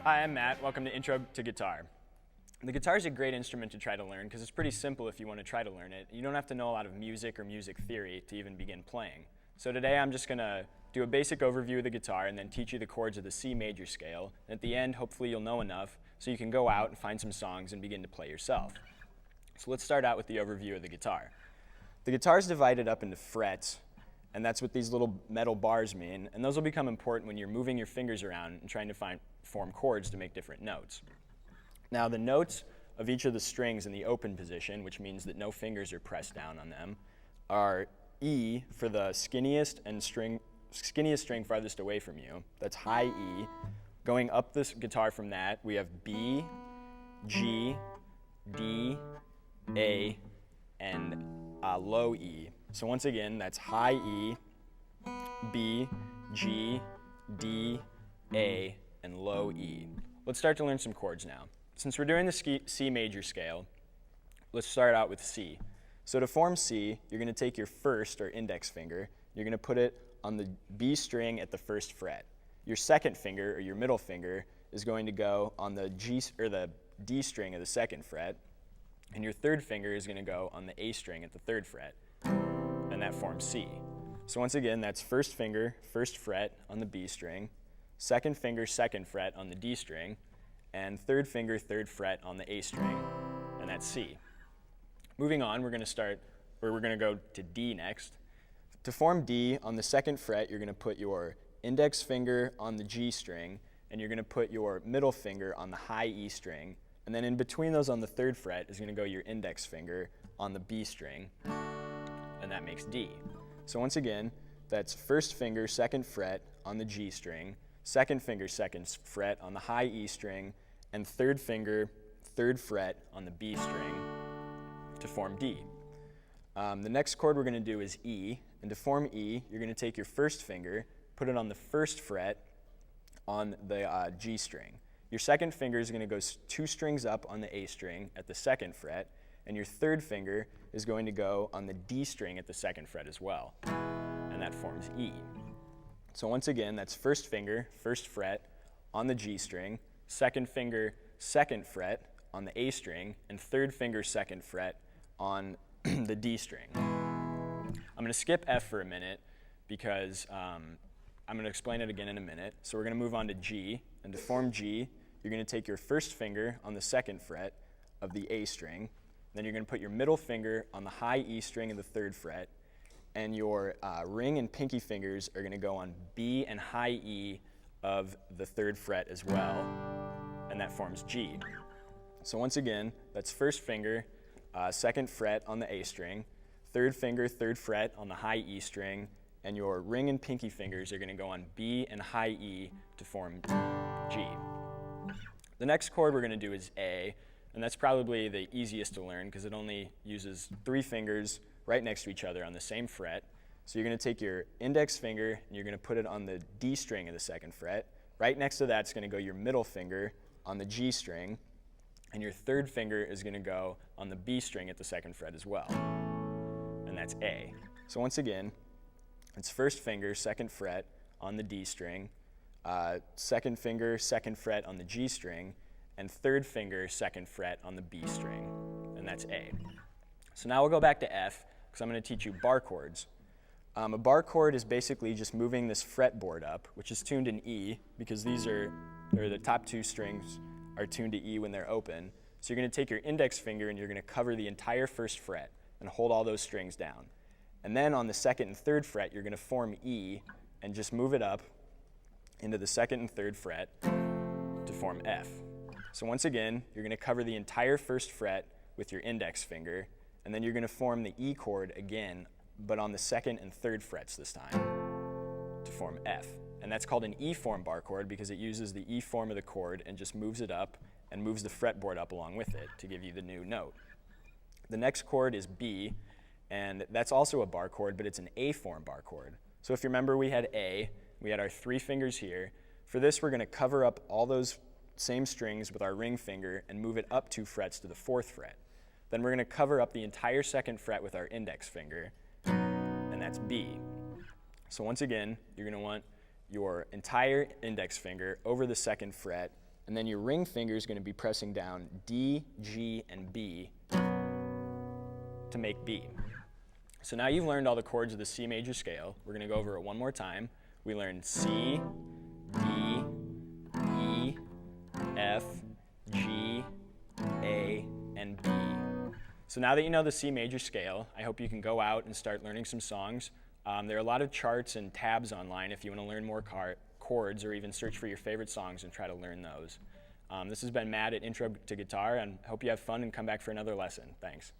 Hi, I'm Matt. Welcome to Intro to Guitar. The guitar is a great instrument to try to learn because it's pretty simple if you want to try to learn it. You don't have to know a lot of music or music theory to even begin playing. So today I'm just going to do a basic overview of the guitar and then teach you the chords of the C major scale. And at the end, hopefully you'll know enough so you can go out and find some songs and begin to play yourself. So let's start out with the overview of the guitar. The guitar is divided up into frets, and that's what these little metal bars mean. And those will become important when you're moving your fingers around and trying to form chords to make different notes. Now the notes of each of the strings in the open position, which means that no fingers are pressed down on them, are E for the skinniest string farthest away from you. That's high E. Going up this guitar from that, we have B, G, D, A, and low E. So once again, that's high E, B, G, D, A, and low E. Let's start to learn some chords now. Since we're doing the C major scale, let's start out with C. So to form C, you're going to take your first or index finger, you're going to put it on the B string at the first fret. Your second finger or your middle finger is going to go on the the D string of the second fret, and your third finger is going to go on the A string at the third fret, and that forms C. So once again, that's first finger, first fret on the B string, second finger, second fret on the D string, and third finger, third fret on the A string, and that's C. Moving on, we're going to go to D next. To form D, on the second fret, you're going to put your index finger on the G string, and you're going to put your middle finger on the high E string, and then in between those on the third fret is going to go your index finger on the B string, and that makes D. So once again, that's first finger, second fret on the G string, second finger, second fret on the high E string, and third finger, third fret on the B string to form D. The next chord we're going to do is E, and to form E, you're going to take your first finger, put it on the first fret on the G string. Your second finger is going to go 2 strings up on the A string at the second fret, and your third finger is going to go on the D string at the second fret as well, and that forms E. So once again, that's first finger, first fret on the G string, second finger, second fret on the A string, and third finger, second fret on the D string. I'm going to skip F for a minute because I'm going to explain it again in a minute. So we're going to move on to G, and to form G, you're going to take your first finger on the second fret of the A string, then you're going to put your middle finger on the high E string of the third fret, and your ring and pinky fingers are going to go on B and high E of the third fret as well, and that forms G. So once again, that's first finger, second fret on the A string, third finger, third fret on the high E string, and your ring and pinky fingers are going to go on B and high E to form G. The next chord we're going to do is A, and that's probably the easiest to learn because it only uses 3 fingers right next to each other on the same fret. So you're going to take your index finger and you're going to put it on the D string of the second fret. Right next to that's going to go your middle finger on the G string, and your third finger is going to go on the B string at the second fret as well, and that's A. So once again, it's first finger, second fret on the D string, second finger, second fret on the G string, and third finger, second fret on the B string, and that's A. So now we'll go back to F because I'm going to teach you bar chords. A bar chord is basically just moving this fretboard up, which is tuned in E because the top 2 strings are tuned to E when they're open. So you're going to take your index finger and you're going to cover the entire first fret and hold all those strings down. And then on the second and third fret, you're going to form E and just move it up into the second and third fret to form F. So once again, you're going to cover the entire first fret with your index finger, and then you're going to form the E chord again, but on the second and third frets this time to form F. And that's called an E form bar chord because it uses the E form of the chord and just moves it up and moves the fretboard up along with it to give you the new note. The next chord is B, and that's also a bar chord, but it's an A form bar chord. So if you remember, we had A, we had our 3 fingers here. For this, we're going to cover up all those same strings with our ring finger and move it up 2 frets to the 4th fret. Then we're going to cover up the entire second fret with our index finger, and that's B. So once again, you're going to want your entire index finger over the second fret and then your ring finger is going to be pressing down D, G, and B to make B. So now you've learned all the chords of the C major scale. We're going to go over it one more time. We learned C, D, E, F, G, A, and B. So now that you know the C major scale, I hope you can go out and start learning some songs. There are a lot of charts and tabs online if you want to learn more chords or even search for your favorite songs and try to learn those. This has been Matt at Intro to Guitar, and I hope you have fun and come back for another lesson. Thanks.